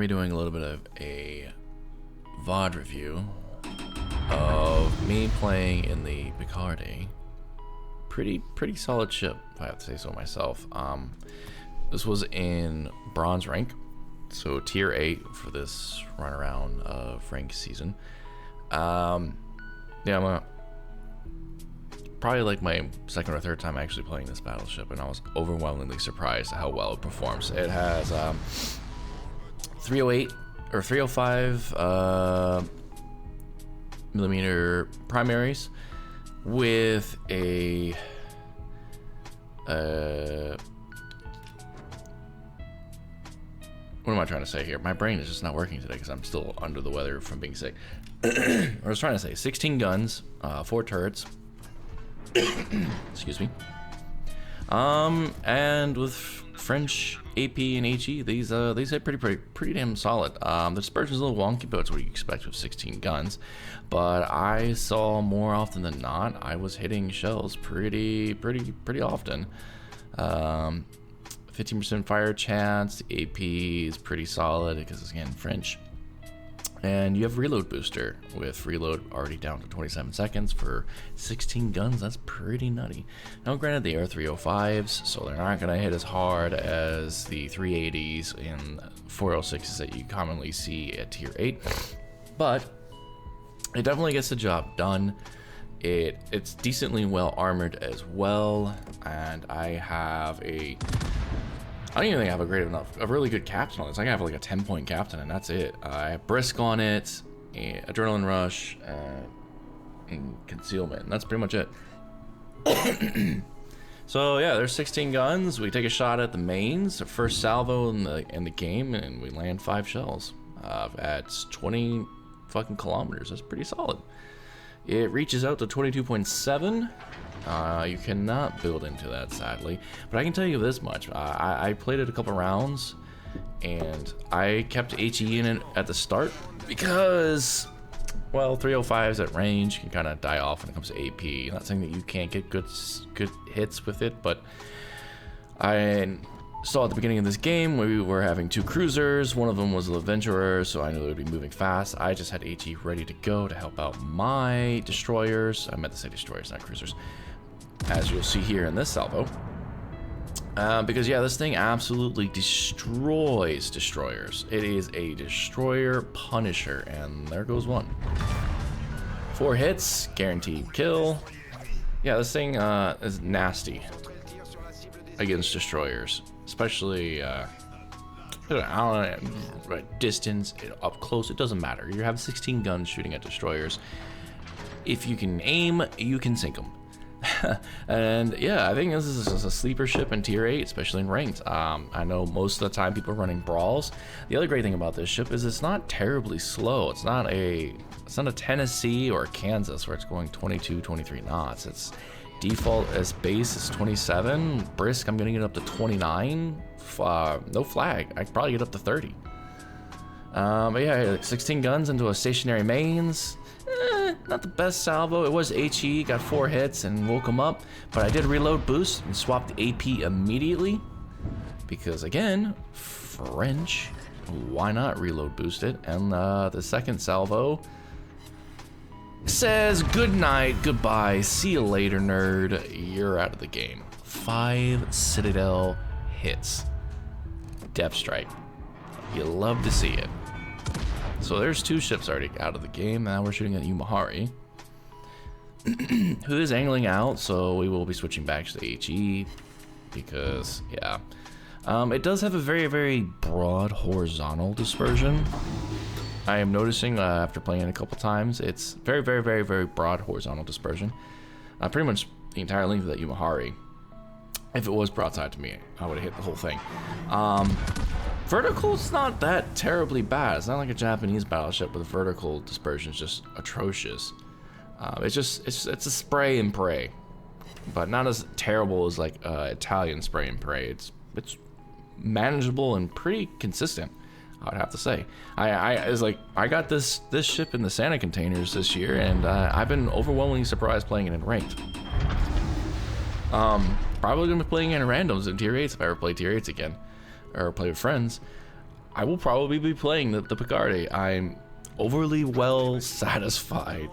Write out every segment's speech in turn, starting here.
be doing a little bit of a VOD review of me playing in the Picardie. Pretty solid ship, if I have to say so myself. This was in bronze rank, so tier 8 for this run around of rank season. Yeah, I'm probably like my second or third time actually playing this battleship, and I was overwhelmingly surprised at how well it performs. It has 308 or 305 millimeter primaries with a what am I trying to say here? My brain is just not working today because I'm still under the weather from being sick. I was trying to say 16 guns, 4 turrets. Excuse me. And with French AP and HE, these hit pretty damn solid. The dispersion's a little wonky, but it's what you expect with 16 guns. But I saw more often than not, I was hitting shells pretty often. 15% fire chance. The AP is pretty solid because it's again French. And you have reload booster with reload already down to 27 seconds for 16 guns. That's pretty nutty. Now granted, they are 305s, so they're not gonna hit as hard as the 380s and 406s that you commonly see at tier 8, but it definitely gets the job done. It's decently well armored as well, and I don't even think I have a really good captain on this. I have like a 10-point captain, and that's it. I have brisk on it, adrenaline rush, and concealment, and that's pretty much it. So yeah, there's 16 guns. We take a shot at the mains, the first salvo in the game, and we land 5 shells at 20 fucking kilometers. That's pretty solid. It reaches out to 22.7. You cannot build into that, sadly, but I can tell you this much. I played it a couple rounds, and I kept HE in it at the start because, well, 305s at range can kind of die off when it comes to AP. Not saying that you can't get good hits with it, but I saw at the beginning of this game we were having 2 cruisers. One of them was an adventurer, so I knew it would be moving fast. I just had HE ready to go to help out my destroyers. I meant to say destroyers, not cruisers, as you'll see here in this salvo. Because yeah, this thing absolutely destroys destroyers. It is a destroyer punisher, and there goes one. 4 hits, guaranteed kill. Yeah, this thing is nasty against destroyers, especially I don't know, distance, up close, it doesn't matter. You have 16 guns shooting at destroyers. If you can aim, you can sink them. And yeah, I think this is just a sleeper ship in tier 8, especially in ranked. I know most of the time people are running brawls. The other great thing about this ship is it's not terribly slow. It's not a Tennessee or a Kansas where it's going 22, 23 knots. It's default as base is 27. Brisk, I'm gonna get up to 29. No flag, I can probably get up to 30. But yeah, 16 guns into a stationary mains. Not the best salvo. It was HE, got 4 hits and woke him up, but I did reload boost and swapped the AP immediately because, again, French, why not reload boost it? And the second salvo says good night, goodbye, see you later, nerd, you're out of the game. 5 Citadel hits. Depth strike. You love to see it. So there's 2 ships already out of the game. Now we're shooting at Umahari, who is angling out, so we will be switching back to the HE because, yeah. It does have a very broad horizontal dispersion. I am noticing after playing it a couple times, it's very broad horizontal dispersion. Pretty much the entire length of that Umahari. If it was broadside to me, I would have hit the whole thing. Vertical's not that terribly bad. It's not like a Japanese battleship with vertical dispersion is just atrocious. It's a spray and pray, but not as terrible as like Italian spray and pray. It's manageable and pretty consistent, I would have to say. I got this ship in the Santa containers this year, and I've been overwhelmingly surprised playing it in ranked. Probably gonna be playing in randoms in tier 8s if I ever play tier 8s again, or play with friends. I will probably be playing the Picardie. I'm overly well satisfied.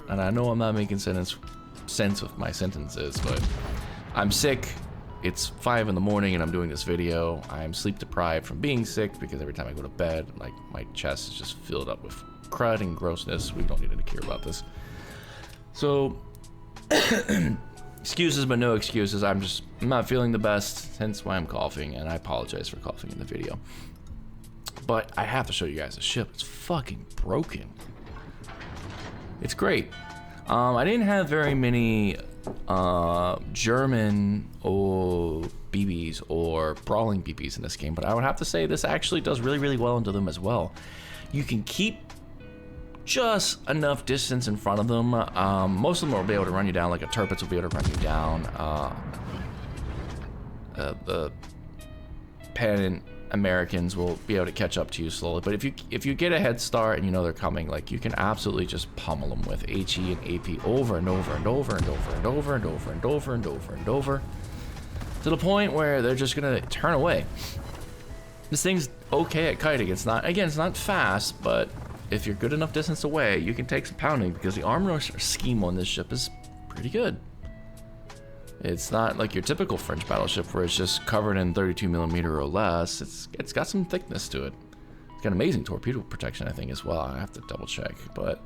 And I know I'm not making sense with my sentences, but I'm sick. It's 5 in the morning and I'm doing this video. I'm sleep deprived from being sick because every time I go to bed, like my chest is just filled up with crud and grossness. We don't need to care about this. So, excuses but no excuses. I'm not feeling the best, hence why I'm coughing, and I apologize for coughing in the video. But I have to show you guys the ship. It's fucking broken. It's great. I didn't have very many German BBs or brawling BBs in this game, but I would have to say this actually does really, really well into them as well. You can keep just enough distance in front of them. Most of them will be able to run you down, like a Tirpitz will be able to run you down. The Pan Americans will be able to catch up to you slowly, but if you get a head start and you know they're coming, like you can absolutely just pummel them with HE and AP over and over and over and over and over and over and over and over and over to the point where they're just gonna turn away. This thing's okay at kiting. It's not, again, it's not fast, but if you're good enough distance away, you can take some pounding because the armor scheme on this ship is pretty good. It's not like your typical French battleship where it's just covered in 32mm or less. It's got some thickness to it. It's got amazing torpedo protection, I think, as well. I have to double check, but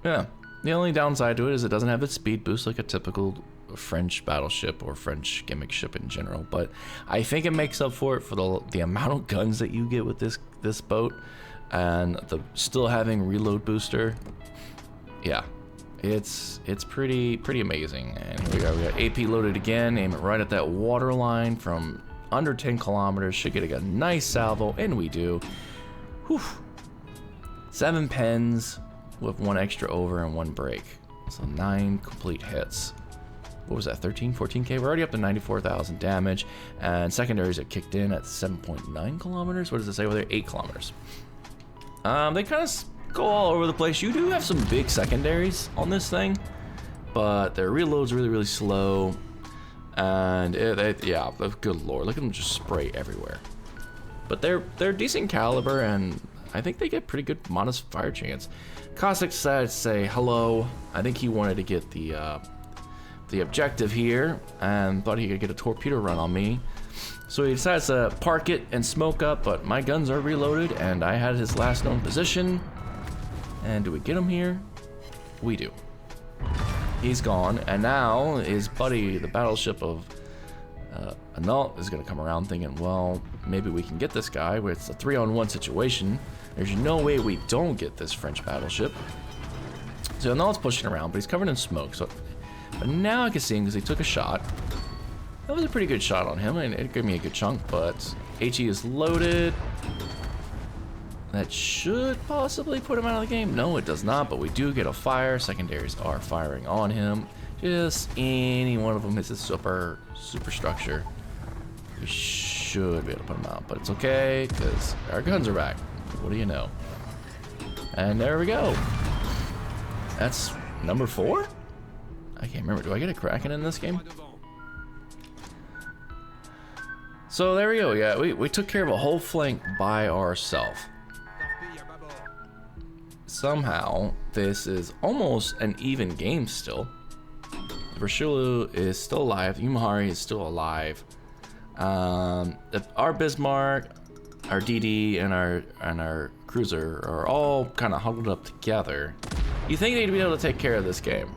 yeah. The only downside to it is it doesn't have its speed boost like a typical French battleship or French gimmick ship in general. But I think it makes up for it for the amount of guns that you get with this boat, and still having reload booster. Yeah. It's pretty amazing. And here we go. We got AP loaded again. Aim it right at that water line from under 10 kilometers. Should get a nice salvo, and we do. Whew. 7 pens with 1 extra over and 1 break. So 9 complete hits. What was that? 13, 14K? We're already up to 94,000 damage, and secondaries are kicked in at 7.9 kilometers. What does it say over there? 8 kilometers. They kind of go all over the place. You do have some big secondaries on this thing, but their reload's really slow, and yeah, good lord, look at them just spray everywhere. But they're decent caliber, and I think they get pretty good modest fire chance. Cossack decided to say hello. I think he wanted to get the objective here and thought he could get a torpedo run on me. So he decides to park it and smoke up, but my guns are reloaded, and I had his last known position. And do we get him here? We do. He's gone, and now his buddy, the battleship of Anult, is going to come around thinking, well, maybe we can get this guy, where it's a 3-on-1 situation. There's no way we don't get this French battleship. So Anult's pushing around, but he's covered in smoke. So, but now I can see him because he took a shot. That was a pretty good shot on him, and it gave me a good chunk, but HE is loaded. That should possibly put him out of the game. No, it does not, but we do get a fire. Secondaries are firing on him. Just any one of them hits a superstructure. We should be able to put him out, but it's okay, because our guns are back. What do you know? And there we go. That's number 4? I can't remember. Do I get a Kraken in this game? So there we go. Yeah, we took care of a whole flank by ourselves. Somehow, this is almost an even game still. Versatility is still alive. Umahari is still alive. Our Bismarck, our DD, and our cruiser are all kind of huddled up together. You think they'd be able to take care of this game,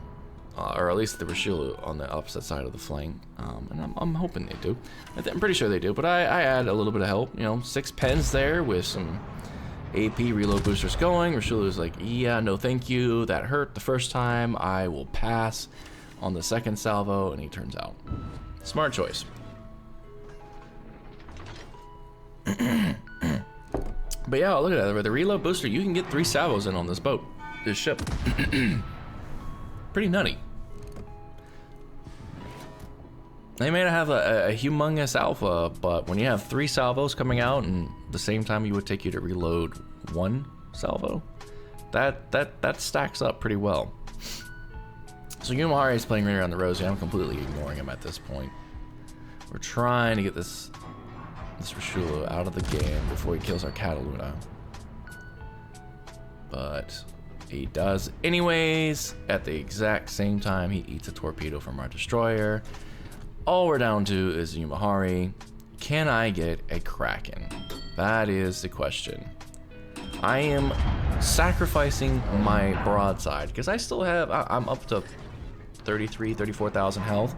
or at least the Versatility on the opposite side of the flank. And I'm hoping they do. I'm pretty sure they do. But I add a little bit of help. You know, 6 pens there with some AP reload boosters going. Versatility was like, yeah, no thank you. That hurt the first time. I will pass on the second salvo, and he turns out. Smart choice. But yeah, look at that. With the reload booster, you can get 3 salvos in on this boat, this ship. Pretty nutty. They may not have a humongous alpha, but when you have 3 salvos coming out and the same time you would take you to reload 1 salvo, that stacks up pretty well. So Umahari is playing right around the rosy. I'm completely ignoring him at this point. We're trying to get this this Rashula out of the game before he kills our Cataluna. But he does anyways. At the exact same time, he eats a torpedo from our destroyer. All we're down to is Yumahari. Can I get a Kraken? That is the question. I am sacrificing my broadside because I still have, I'm up to 34,000 health.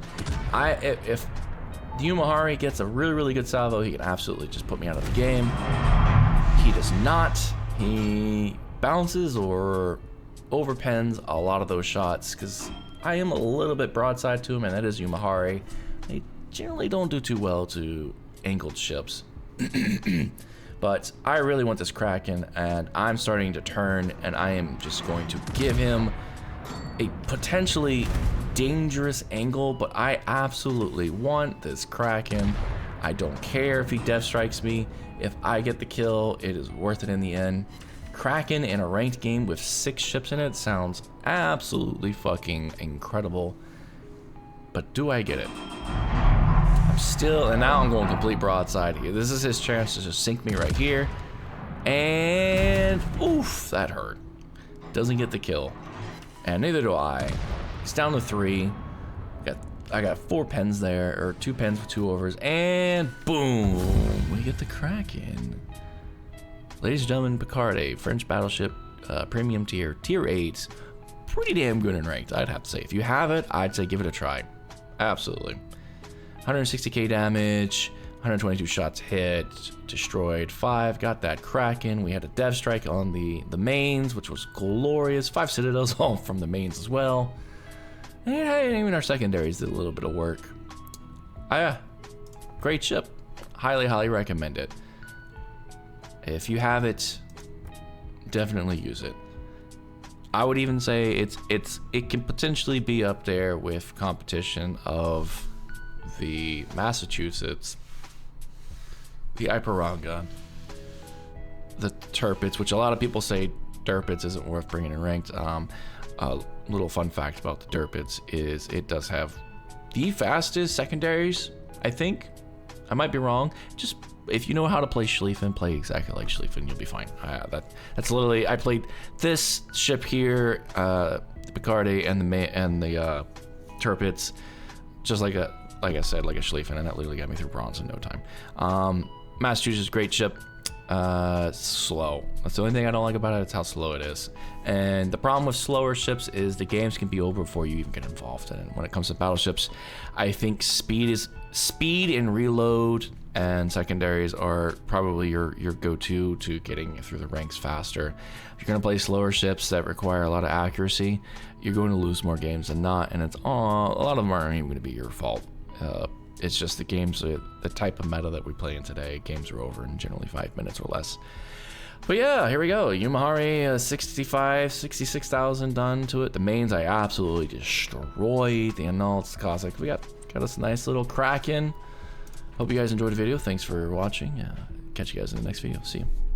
If Yumahari gets a really good salvo, he can absolutely just put me out of the game. He does not. He bounces or overpens a lot of those shots because I am a little bit broadside to him, and that is Yumahari. They generally don't do too well to angled ships. But I really want this Kraken, and I'm starting to turn, and I am just going to give him a potentially dangerous angle, but I absolutely want this Kraken. I don't care if he death strikes me. If I get the kill, it is worth it in the end. Kraken in a ranked game with 6 ships in it sounds absolutely fucking incredible. But do I get it? I'm still, and now I'm going complete broadside here. This is his chance to just sink me right here. And oof, that hurt. Doesn't get the kill. And neither do I. He's down to 3. I got 4 pens there, or 2 pens with 2 overs, and boom, we get the Kraken. Ladies and gentlemen, Picardie, French Battleship, Premium Tier, Tier 8. Pretty damn good in ranked, I'd have to say. If you have it, I'd say give it a try. Absolutely. 160k damage, 122 shots hit, destroyed 5, got that Kraken. We had a dev strike on the mains, which was glorious. 5 citadels all from the mains as well. And even our secondaries did a little bit of work. Yeah, great ship. Highly recommend it. If you have it, definitely use it. I would even say it can potentially be up there with competition of the Massachusetts, the Iparanga, the Tirpitz, which a lot of people say Tirpitz isn't worth bringing in ranked. A little fun fact about the Tirpitz is it does have the fastest secondaries, I think. I might be wrong. Just if you know how to play Schlieffen, play exactly like Schlieffen, you'll be fine. That's literally, I played this ship here, the Picardie and the Tirpitz, just like I said, like a Schlieffen, and that literally got me through bronze in no time. Massachusetts, great ship. Slow. That's the only thing I don't like about it. It's how slow it is. And the problem with slower ships is the games can be over before you even get involved in it. When it comes to battleships, I think speed and reload and secondaries are probably your go-to to getting through the ranks faster. If you're gonna play slower ships that require a lot of accuracy, you're going to lose more games than not, and a lot of them aren't even gonna be your fault. It's just the games, the type of meta that we play in today, games are over in generally 5 minutes or less. But yeah, here we go. Yumahari, 66,000 done to it. The mains I absolutely destroyed. The Annals, Cossack. We got us a nice little Kraken. Hope you guys enjoyed the video. Thanks for watching. Catch you guys in the next video. See you.